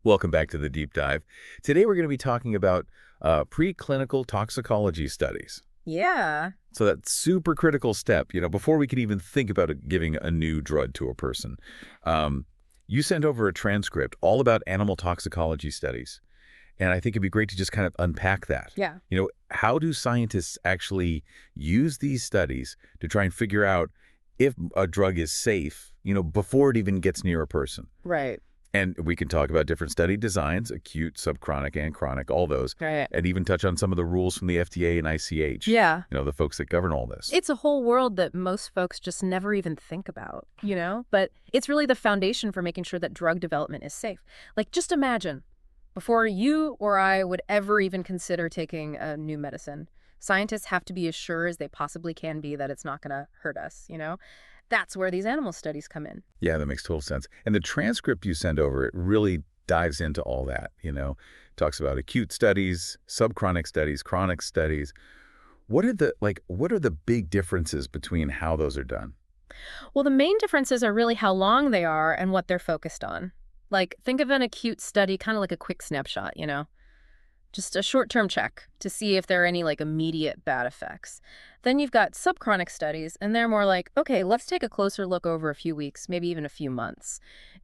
Welcome back to the deep dive. Today we're going to be talking about preclinical toxicology studies. Yeah. So that super critical step, before we can even think about giving a new drug to a person. Um, you sent over a transcript all about animal toxicology studies. And I think it'd be great to just kind of unpack that. Yeah. How do scientists actually use these studies to try and figure out if a drug is safe, before it even gets near a person? Right. And we can talk about different study designs, acute, subchronic, and chronic, all those, Right. and even touch on some of the rules from the FDA and ICH, Yeah. the folks that govern all this. It's a whole world that most folks just never even think about, But it's really the foundation for making sure that drug development is safe. Like, just imagine, before you or I would ever even consider taking a new medicine, scientists have to be as sure as they possibly can be that it's not going to hurt us. That's where these animal studies come in. Yeah, that makes total sense. And the transcript you send over, it really dives into all that, talks about acute studies, subchronic studies, chronic studies. What are the big differences between how those are done? Well, the main differences are really how long they are and what they're focused on. Like, think of an acute study kind of like a quick snapshot. Just a short-term check to see if there are any, like, immediate bad effects. Then you've got subchronic studies, and they're more like, okay, let's take a closer look over a few weeks, maybe even a few months,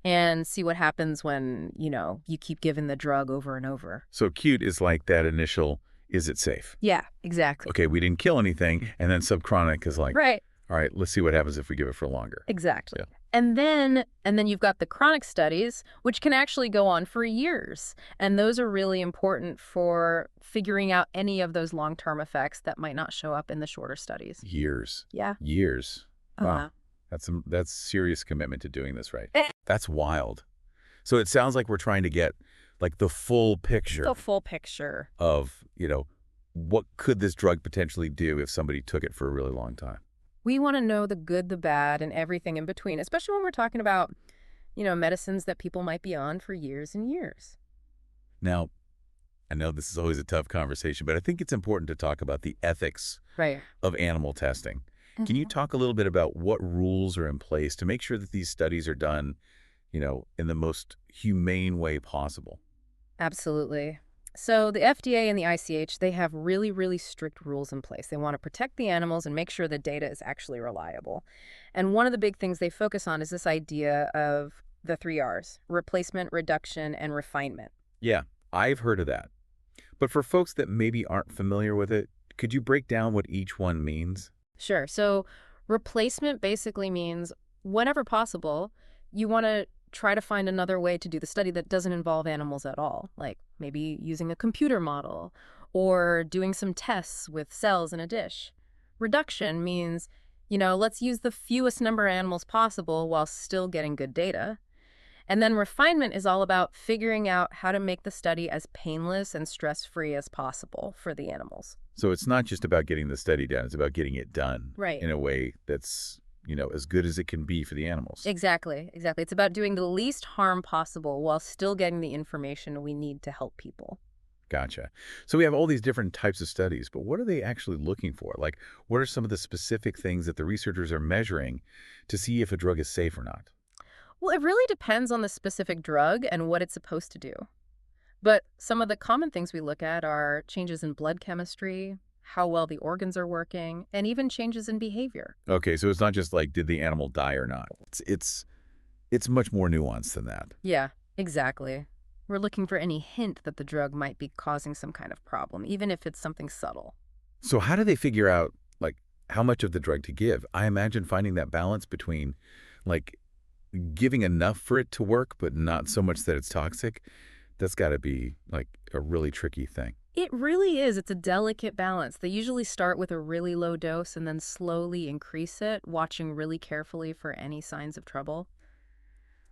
and see what happens when, you keep giving the drug over and over. So acute is like that initial, is it safe? Yeah, exactly. Okay, we didn't kill anything. And then subchronic is like, Right. all right, let's see what happens if we give it for longer. Exactly. Yeah. And then you've got the chronic studies, which can actually go on for years. And those are really important for figuring out any of those long-term effects that might not show up in the shorter studies. Years. Yeah. Years. Wow. Uh-huh. That's serious commitment to doing this right. Eh. That's wild. So it sounds like we're trying to get like the full picture The full picture. of, what could this drug potentially do if somebody took it for a really long time? We want to know the good, the bad, and everything in between, especially when we're talking about, medicines that people might be on for years and years. Now, I know this is always a tough conversation, but I think it's important to talk about the ethics Right. of animal testing. Can you talk a little bit about what rules are in place to make sure that these studies are done, in the most humane way possible? Absolutely. So the FDA and the ICH, they have really, really strict rules in place. They want to protect the animals and make sure the data is actually reliable. And one of the big things they focus on is this idea of the 3 Rs: replacement, reduction, and refinement. Yeah, I've heard of that. But for folks that maybe aren't familiar with it, could you break down what each one means? Sure. So replacement basically means whenever possible, you want to try to find another way to do the study that doesn't involve animals at all, like maybe using a computer model or doing some tests with cells in a dish. Reduction means, let's use the fewest number of animals possible while still getting good data. And then refinement is all about figuring out how to make the study as painless and stress-free as possible for the animals. So it's not just about getting the study done, it's about getting it done Right. in a way that's, as good as it can be for the animals. Exactly. It's about doing the least harm possible while still getting the information we need to help people. Gotcha. So we have all these different types of studies, but what are they actually looking for? Like, what are some of the specific things that the researchers are measuring to see if a drug is safe or not? Well, it really depends on the specific drug and what it's supposed to do. But some of the common things we look at are changes in blood chemistry, how well the organs are working, and even changes in behavior. Okay, so it's not just like, did the animal die or not? It's much more nuanced than that. Yeah, exactly. We're looking for any hint that the drug might be causing some kind of problem, even if it's something subtle. So how do they figure out, like, how much of the drug to give? I imagine finding that balance between, like, giving enough for it to work, but not so much that it's toxic. That's got to be, like, a really tricky thing. It really is. It's a delicate balance. They usually start with a really low dose and then slowly increase it, watching really carefully for any signs of trouble.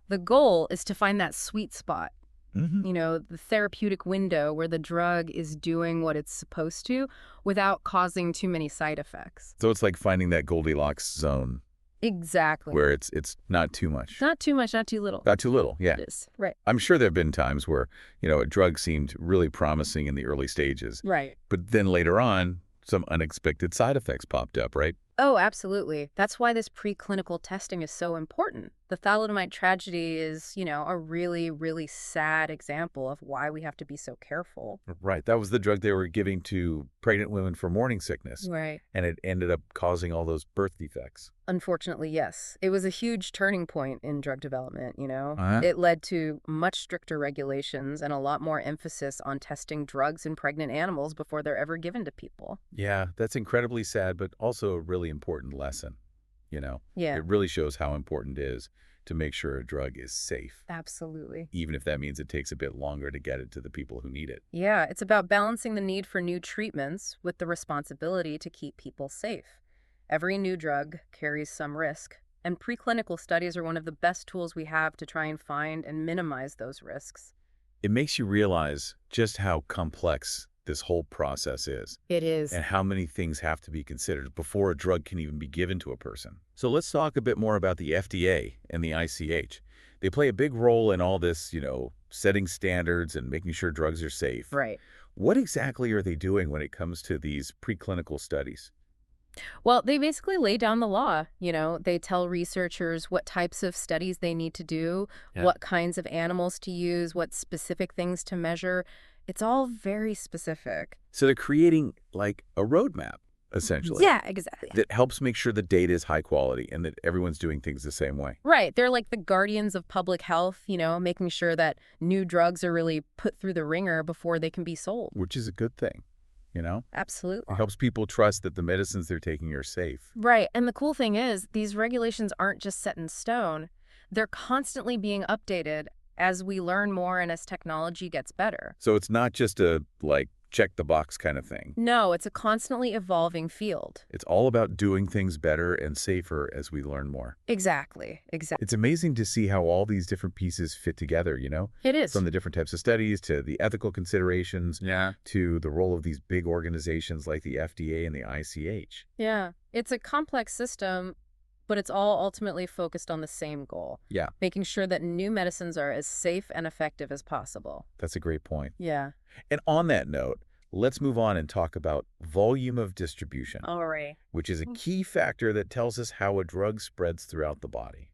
The goal is to find that sweet spot, the therapeutic window where the drug is doing what it's supposed to without causing too many side effects. So it's like finding that Goldilocks zone Exactly. where it's not too much. Not too much, not too little. Not too little, yeah. It is. Right. I'm sure there have been times where, a drug seemed really promising in the early stages, Right. but then later on, some unexpected side effects popped up, right? Oh, absolutely. That's why this preclinical testing is so important. The thalidomide tragedy is, a really, really sad example of why we have to be so careful. Right. That was the drug they were giving to pregnant women for morning sickness, Right. and it ended up causing all those birth defects. Unfortunately, yes. It was a huge turning point in drug development. Uh-huh. It led to much stricter regulations and a lot more emphasis on testing drugs in pregnant animals before they're ever given to people. Yeah, that's incredibly sad, but also a really important lesson. You know, Yeah, it really shows how important it is to make sure a drug is safe, absolutely. even if that means it takes a bit longer to get it to the people who need it. Yeah, it's about balancing the need for new treatments with the responsibility to keep people safe. Every new drug carries some risk, and preclinical studies are one of the best tools we have to try and find and minimize those risks. It makes you realize just how complex this whole process is It is. and how many things have to be considered before a drug can even be given to a person. So let's talk a bit more about the FDA and the ICH. They play a big role in all this, setting standards and making sure drugs are safe. Right. What exactly are they doing when it comes to these preclinical studies? Well, they basically lay down the law. They tell researchers what types of studies they need to do, Yeah. what kinds of animals to use, what specific things to measure. It's all very specific. So they're creating like a roadmap, essentially, Yeah, exactly. that helps make sure the data is high quality and that everyone's doing things the same way, Right. They're like the guardians of public health, making sure that new drugs are really put through the ringer before they can be sold. which is a good thing, you know? It Absolutely. helps people trust that the medicines they're taking are safe. Right. And the cool thing is, these regulations aren't just set in stone, they're constantly being updated as we learn more and as technology gets better. So it's not just a, like, check the box kind of thing. No, it's a constantly evolving field. It's all about doing things better and safer as we learn more. Exactly. Exactly. It's amazing to see how all these different pieces fit together, It is. from the different types of studies to the ethical considerations, Yeah. to the role of these big organizations like the FDA and the ICH. Yeah. It's a complex system, but it's all ultimately focused on the same goal, Yeah, making sure that new medicines are as safe and effective as possible. that's a great point. Yeah. And on that note, let's move on and talk about volume of distribution, All right. which is a key factor that tells us how a drug spreads throughout the body.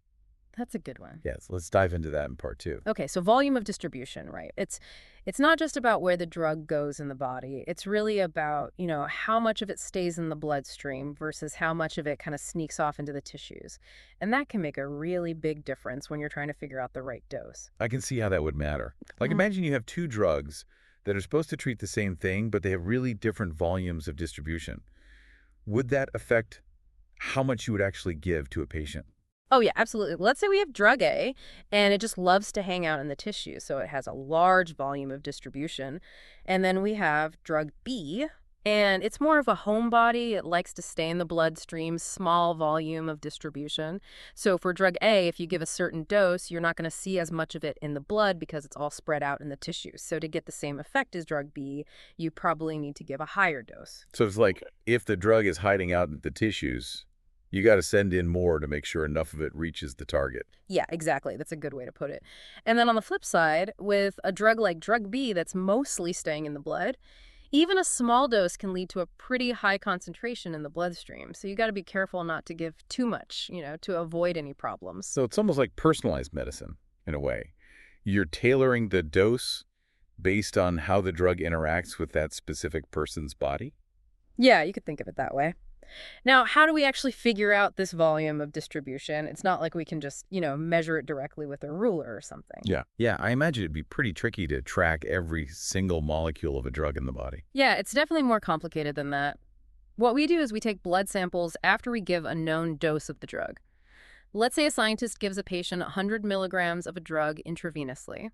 That's a good one. Yes, let's dive into that in part 2. Okay, so volume of distribution, right? It's not just about where the drug goes in the body. It's really about, how much of it stays in the bloodstream versus how much of it kind of sneaks off into the tissues. And that can make a really big difference when you're trying to figure out the right dose. I can see how that would matter. Like, Mhm. imagine you have two drugs that are supposed to treat the same thing, but they have really different volumes of distribution. Would that affect how much you would actually give to a patient? Oh, yeah, absolutely. Let's say we have drug A, and it just loves to hang out in the tissue, so it has a large volume of distribution. And then we have drug B, and it's more of a homebody. It likes to stay in the bloodstream, small volume of distribution. So for drug A, if you give a certain dose, you're not going to see as much of it in the blood because it's all spread out in the tissues. So to get the same effect as drug B, you probably need to give a higher dose. So it's like if the drug is hiding out in the tissues, you got to send in more to make sure enough of it reaches the target. Yeah, exactly. That's a good way to put it. And then on the flip side, with a drug like drug B that's mostly staying in the blood, even a small dose can lead to a pretty high concentration in the bloodstream. So you got to be careful not to give too much, to avoid any problems. So it's almost like personalized medicine in a way. You're tailoring the dose based on how the drug interacts with that specific person's body. Yeah, you could think of it that way. Now, how do we actually figure out this volume of distribution? It's not like we can just, measure it directly with a ruler or something. Yeah, I imagine it'd be pretty tricky to track every single molecule of a drug in the body. Yeah, it's definitely more complicated than that. What we do is we take blood samples after we give a known dose of the drug. Let's say a scientist gives a patient 100 milligrams of a drug intravenously.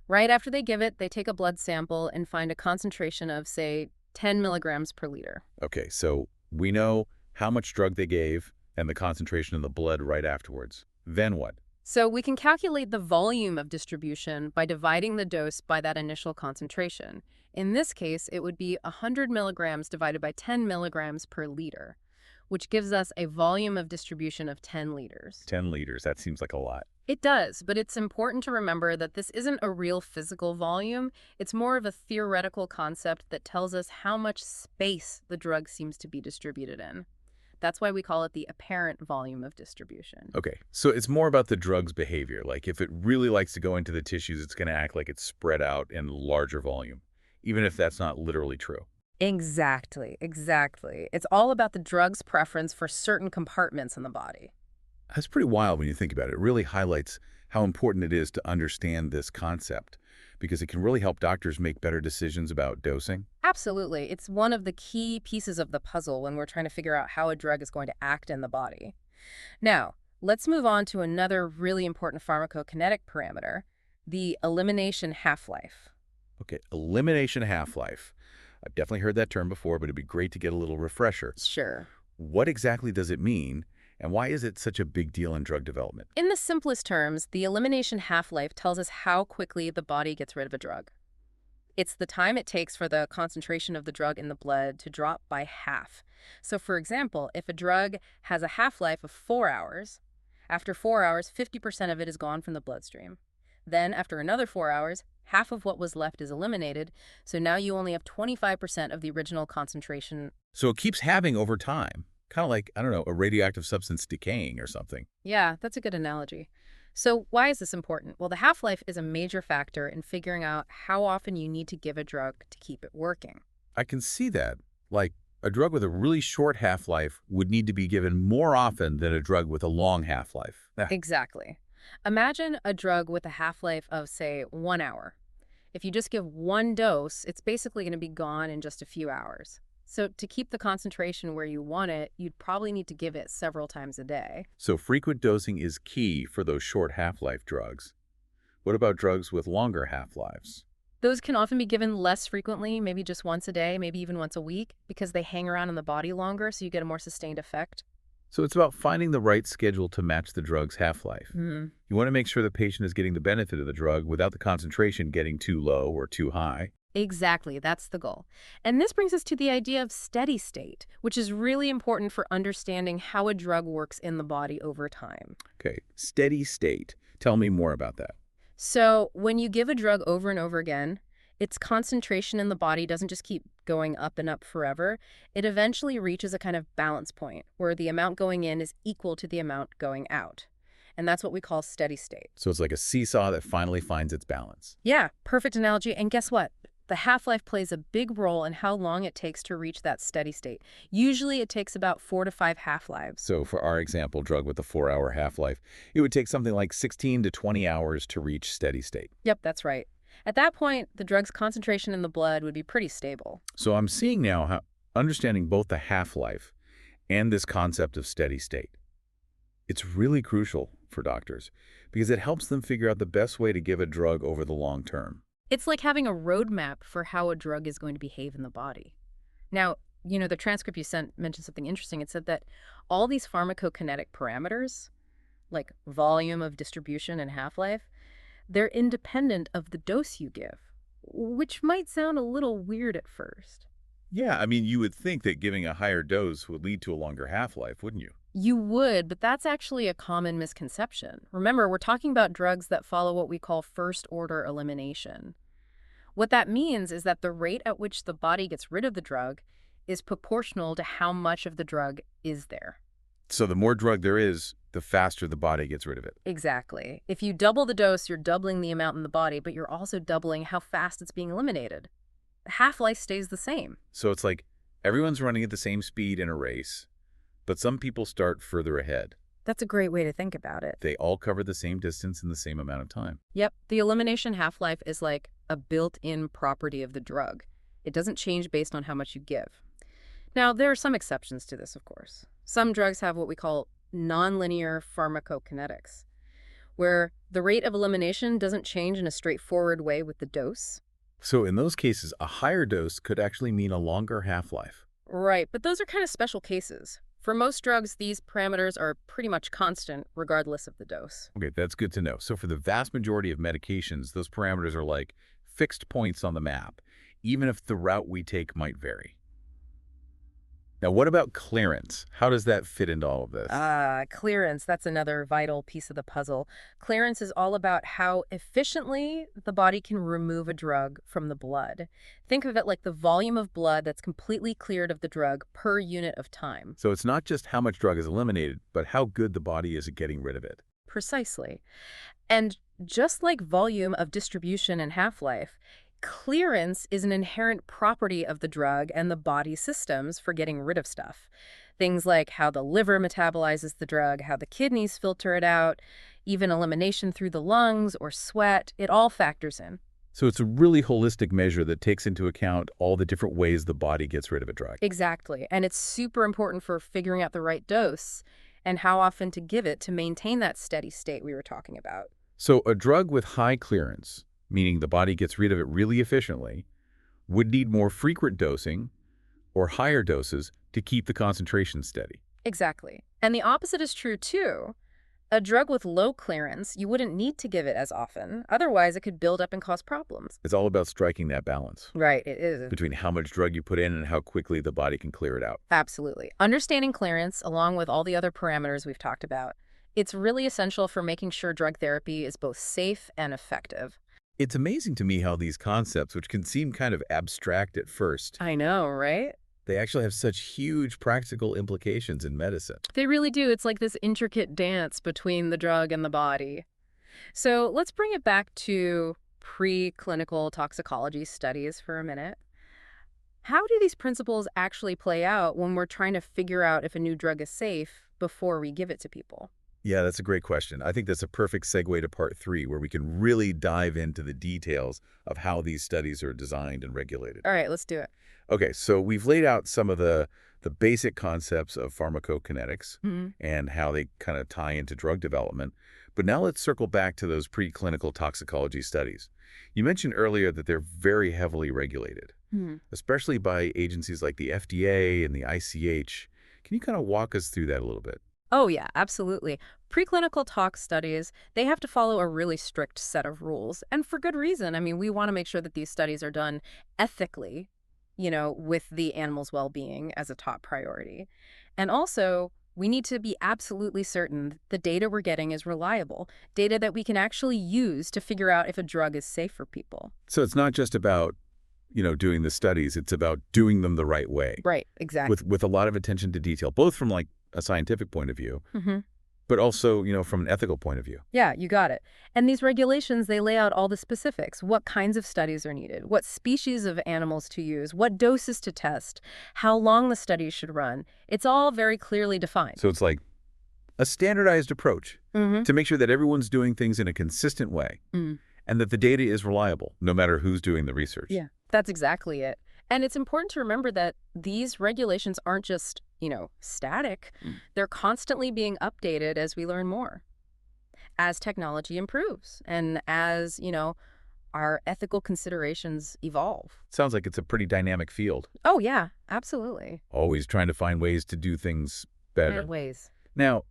Right after they give it, they take a blood sample and find a concentration of, say, 10 milligrams per liter. Okay, so we know how much drug they gave and the concentration in the blood right afterwards. Then what? So we can calculate the volume of distribution by dividing the dose by that initial concentration. In this case, it would be 100 milligrams divided by 10 milligrams per liter, which gives us a volume of distribution of 10 liters. 10 liters. That seems like a lot. It does, but it's important to remember that this isn't a real physical volume. It's more of a theoretical concept that tells us how much space the drug seems to be distributed in. That's why we call it the apparent volume of distribution. Okay, so it's more about the drug's behavior. Like if it really likes to go into the tissues, it's going to act like it's spread out in larger volume, even if that's not literally true. Exactly, exactly. It's all about the drug's preference for certain compartments in the body. That's pretty wild when you think about it. It really highlights how important it is to understand this concept because it can really help doctors make better decisions about dosing. Absolutely. It's one of the key pieces of the puzzle when we're trying to figure out how a drug is going to act in the body. Now, let's move on to another really important pharmacokinetic parameter, the elimination half-life. Okay, elimination half-life. I've definitely heard that term before, but it'd be great to get a little refresher. Sure. What exactly does it mean, and why is it such a big deal in drug development? In the simplest terms, the elimination half-life tells us how quickly the body gets rid of a drug. It's the time it takes for the concentration of the drug in the blood to drop by half. So, for example, if a drug has a half-life of 4 hours, after 4 hours, 50% of it is gone from the bloodstream. Then, after another 4 hours, half of what was left is eliminated, so now you only have 25% of the original concentration. So it keeps having over time, kind of like, I don't know, a radioactive substance decaying or something. Yeah, that's a good analogy. So why is this important? Well, the half-life is a major factor in figuring out how often you need to give a drug to keep it working. I can see that. Like, a drug with a really short half-life would need to be given more often than a drug with a long half-life. Exactly. Imagine a drug with a half-life of, say, 1 hour. If you just give one dose, it's basically going to be gone in just a few hours. So to keep the concentration where you want it, you'd probably need to give it several times a day. So frequent dosing is key for those short half-life drugs. What about drugs with longer half-lives? Those can often be given less frequently, maybe just once a day, maybe even once a week, because they hang around in the body longer, so you get a more sustained effect. So it's about finding the right schedule to match the drug's half-life. Hmm. You want to make sure the patient is getting the benefit of the drug without the concentration getting too low or too high. Exactly, that's the goal. And this brings us to the idea of steady state, which is really important for understanding how a drug works in the body over time. Okay, steady state. Tell me more about that. So when you give a drug over and over again, its concentration in the body doesn't just keep going up and up forever. It eventually reaches a kind of balance point where the amount going in is equal to the amount going out. And that's what we call steady state. So it's like a seesaw that finally finds its balance. Yeah, perfect analogy. And guess what? The half-life plays a big role in how long it takes to reach that steady state. Usually it takes about 4 to 5 half-lives. So for our example drug with a 4-hour half-life, it would take something like 16 to 20 hours to reach steady state. Yep, that's right. At that point, the drug's concentration in the blood would be pretty stable. So I'm seeing now how understanding both the half-life and this concept of steady state. It's really crucial for doctors because it helps them figure out the best way to give a drug over the long term. It's like having a roadmap for how a drug is going to behave in the body. Now, the transcript you sent mentioned something interesting. It said that all these pharmacokinetic parameters, like volume of distribution and half-life, they're independent of the dose you give, which might sound a little weird at first. Yeah, I mean, you would think that giving a higher dose would lead to a longer half-life, wouldn't you? You would, but that's actually a common misconception. Remember, we're talking about drugs that follow what we call first-order elimination. What that means is that the rate at which the body gets rid of the drug is proportional to how much of the drug is there. So the more drug there is, the faster the body gets rid of it. Exactly. If you double the dose, you're doubling the amount in the body, but you're also doubling how fast it's being eliminated. The half-life stays the same. So it's like everyone's running at the same speed in a race, but some people start further ahead. That's a great way to think about it. They all cover the same distance in the same amount of time. Yep, the elimination half-life is like a built-in property of the drug. It doesn't change based on how much you give. Now, there are some exceptions to this, of course. Some drugs have what we call nonlinear pharmacokinetics, where the rate of elimination doesn't change in a straightforward way with the dose. So in those cases, a higher dose could actually mean a longer half-life. Right, but those are kind of special cases. For most drugs, these parameters are pretty much constant regardless of the dose. Okay, that's good to know. So for the vast majority of medications, those parameters are like fixed points on the map, even if the route we take might vary. Now, what about clearance? How does that fit into all of this? Clearance, that's another vital piece of the puzzle. Clearance is all about how efficiently the body can remove a drug from the blood. Think of it like the volume of blood that's completely cleared of the drug per unit of time. So it's not just how much drug is eliminated, but how good the body is at getting rid of it. Precisely. And just like volume of distribution and half-life, clearance is an inherent property of the drug and the body systems for getting rid of stuff. Things like how the liver metabolizes the drug, how the kidneys filter it out, even elimination through the lungs or sweat, it all factors in. So it's a really holistic measure that takes into account all the different ways the body gets rid of a drug. Exactly. And it's super important for figuring out the right dose and how often to give it to maintain that steady state we were talking about. So a drug with high clearance, meaning the body gets rid of it really efficiently, would need more frequent dosing or higher doses to keep the concentration steady. Exactly. And the opposite is true too. A drug with low clearance, you wouldn't need to give it as often. Otherwise, it could build up and cause problems. It's all about striking that balance Right, it is. between how much drug you put in and how quickly the body can clear it out. Absolutely. Understanding clearance, along with all the other parameters we've talked about, it's really essential for making sure drug therapy is both safe and effective. It's amazing to me how these concepts, which can seem kind of abstract at first, I know, right? they actually have such huge practical implications in medicine. They really do. It's like this intricate dance between the drug and the body. So let's bring it back to preclinical toxicology studies for a minute. How do these principles actually play out when we're trying to figure out if a new drug is safe before we give it to people? Yeah, that's a great question. I think that's a perfect segue to part 3, where we can really dive into the details of how these studies are designed and regulated. All right, let's do it. Okay, so we've laid out some of the basic concepts of pharmacokinetics Hmm. and how they kind of tie into drug development. But now let's circle back to those preclinical toxicology studies. You mentioned earlier that they're very heavily regulated, Hmm. especially by agencies like the FDA and the ICH. Can you kind of walk us through that a little bit? Oh, yeah, absolutely. Preclinical tox studies, they have to follow a really strict set of rules, and for good reason. I mean, we want to make sure that these studies are done ethically, with the animal's well-being as a top priority. And also, we need to be absolutely certain the data we're getting is reliable, data that we can actually use to figure out if a drug is safe for people. So it's not just about, doing the studies, it's about doing them the right way Right, exactly. with a lot of attention to detail, both from like a scientific point of view, but also, from an ethical point of view. Yeah, you got it. And these regulations, they lay out all the specifics. What kinds of studies are needed, what species of animals to use, what doses to test, how long the studies should run. It's all very clearly defined. So it's like a standardized approach Mm-hmm. to make sure that everyone's doing things in a consistent way Mm. and that the data is reliable, no matter who's doing the research. Yeah, that's exactly it. And it's important to remember that these regulations aren't just, static. They're constantly being updated as we learn more, as technology improves and as, our ethical considerations evolve. Sounds like it's a pretty dynamic field, Oh, yeah, absolutely. always trying to find ways to do things better. Ways. Now,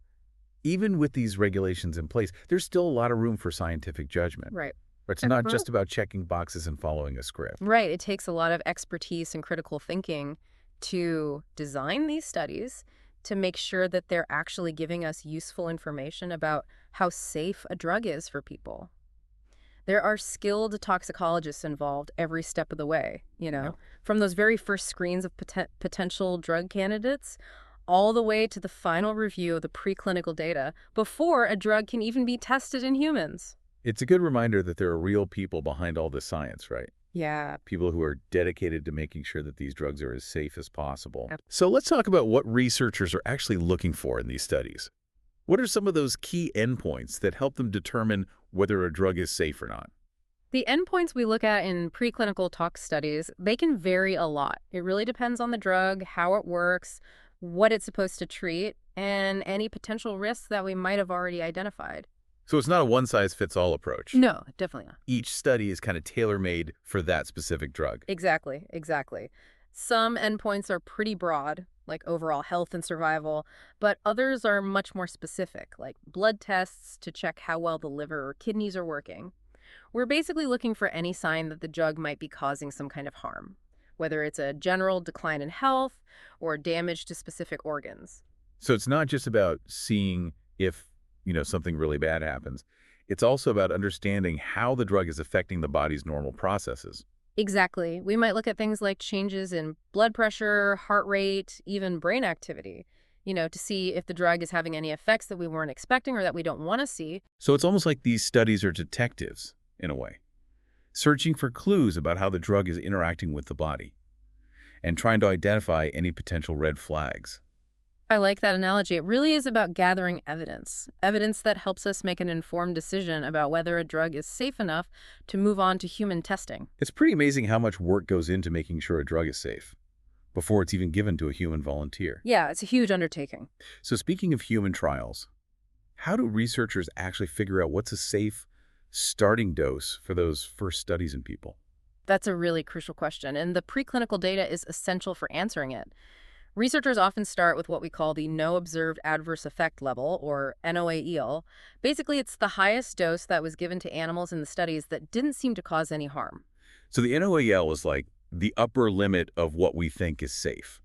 even with these regulations in place, there's still a lot of room for scientific judgment. Right. It's not just about checking boxes and following a script. Right. It takes a lot of expertise and critical thinking to design these studies to make sure that they're actually giving us useful information about how safe a drug is for people. There are skilled toxicologists involved every step of the way, Yeah. from those very first screens of potential drug candidates all the way to the final review of the preclinical data before a drug can even be tested in humans. It's a good reminder that there are real people behind all this science, right? Yeah. People who are dedicated to making sure that these drugs are as safe as possible. Yep. So let's talk about what researchers are actually looking for in these studies. What are some of those key endpoints that help them determine whether a drug is safe or not? The endpoints we look at in preclinical tox studies, they can vary a lot. It really depends on the drug, how it works, what it's supposed to treat, and any potential risks that we might have already identified. So it's not a one-size-fits-all approach. No, definitely not. Each study is kind of tailor-made for that specific drug. Exactly, exactly. Some endpoints are pretty broad, like overall health and survival, but others are much more specific, like blood tests to check how well the liver or kidneys are working. We're basically looking for any sign that the drug might be causing some kind of harm. whether it's a general decline in health or damage to specific organs. So it's not just about seeing if, something really bad happens. It's also about understanding how the drug is affecting the body's normal processes. Exactly. We might look at things like changes in blood pressure, heart rate, even brain activity, to see if the drug is having any effects that we weren't expecting or that we don't want to see. So it's almost like these studies are detectives, in a way, searching for clues about how the drug is interacting with the body and trying to identify any potential red flags. I like that analogy. It really is about gathering evidence, evidence that helps us make an informed decision about whether a drug is safe enough to move on to human testing. It's pretty amazing how much work goes into making sure a drug is safe before it's even given to a human volunteer. Yeah, it's a huge undertaking. So speaking of human trials, how do researchers actually figure out what's a safe starting dose for those first studies in people? That's a really crucial question, and the preclinical data is essential for answering it. Researchers often start with what we call the No Observed Adverse Effect level, or NOAEL. Basically, it's the highest dose that was given to animals in the studies that didn't seem to cause any harm. So the NOAEL is like the upper limit of what we think is safe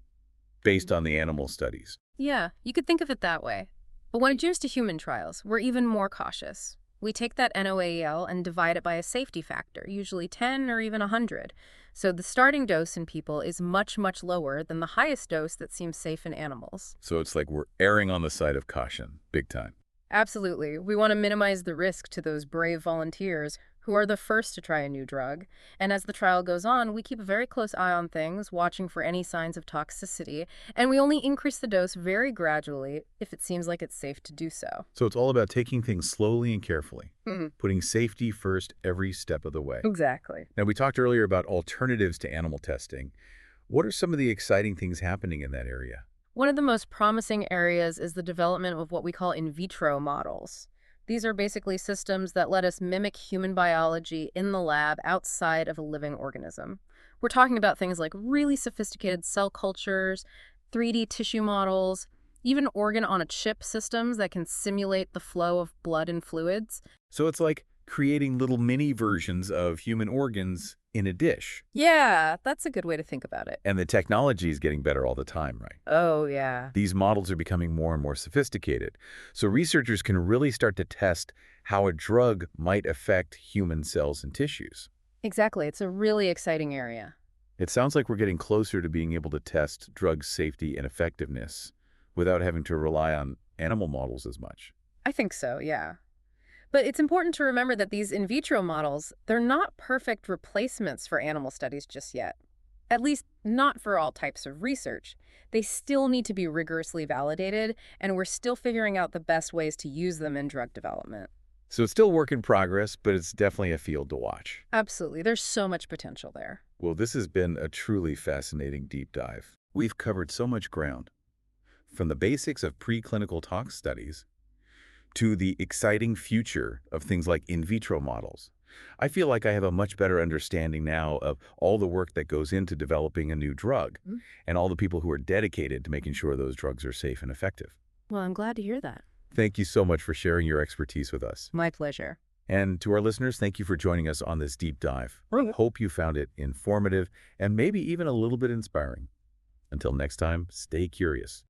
based on the animal studies. Yeah, you could think of it that way. But when it comes to human trials, we're even more cautious. We take that NOAEL and divide it by a safety factor, usually 10 or even 100. So the starting dose in people is much, much lower than the highest dose that seems safe in animals. So it's like we're erring on the side of caution, big time. Absolutely. We want to minimize the risk to those brave volunteers who are the first to try a new drug. And as the trial goes on, we keep a very close eye on things, watching for any signs of toxicity, and we only increase the dose very gradually if it seems like it's safe to do so. So it's all about taking things slowly and carefully, Mhm. putting safety first every step of the way. Exactly. Now, we talked earlier about alternatives to animal testing. What are some of the exciting things happening in that area? One of the most promising areas is the development of what we call in vitro models. These are basically systems that let us mimic human biology in the lab outside of a living organism. We're talking about things like really sophisticated cell cultures, 3D tissue models, even organ-on-a-chip systems that can simulate the flow of blood and fluids. So it's like creating little mini versions of human organs in a dish. Yeah, that's a good way to think about it. And the technology is getting better all the time, right? Oh, yeah. These models are becoming more and more sophisticated. So researchers can really start to test how a drug might affect human cells and tissues. Exactly. It's a really exciting area. It sounds like we're getting closer to being able to test drug safety and effectiveness without having to rely on animal models as much. I think so, yeah. But it's important to remember that these in vitro models, they're not perfect replacements for animal studies just yet. At least not for all types of research. They still need to be rigorously validated, and we're still figuring out the best ways to use them in drug development. So it's still work in progress, but it's definitely a field to watch. Absolutely. There's so much potential there. Well, this has been a truly fascinating deep dive. We've covered so much ground, from the basics of preclinical tox studies to the exciting future of things like in vitro models. I feel like I have a much better understanding now of all the work that goes into developing a new drug and all the people who are dedicated to making sure those drugs are safe and effective. Well, I'm glad to hear that. Thank you so much for sharing your expertise with us. My pleasure. And to our listeners, thank you for joining us on this deep dive. Hope you found it informative and maybe even a little bit inspiring. Until next time, stay curious.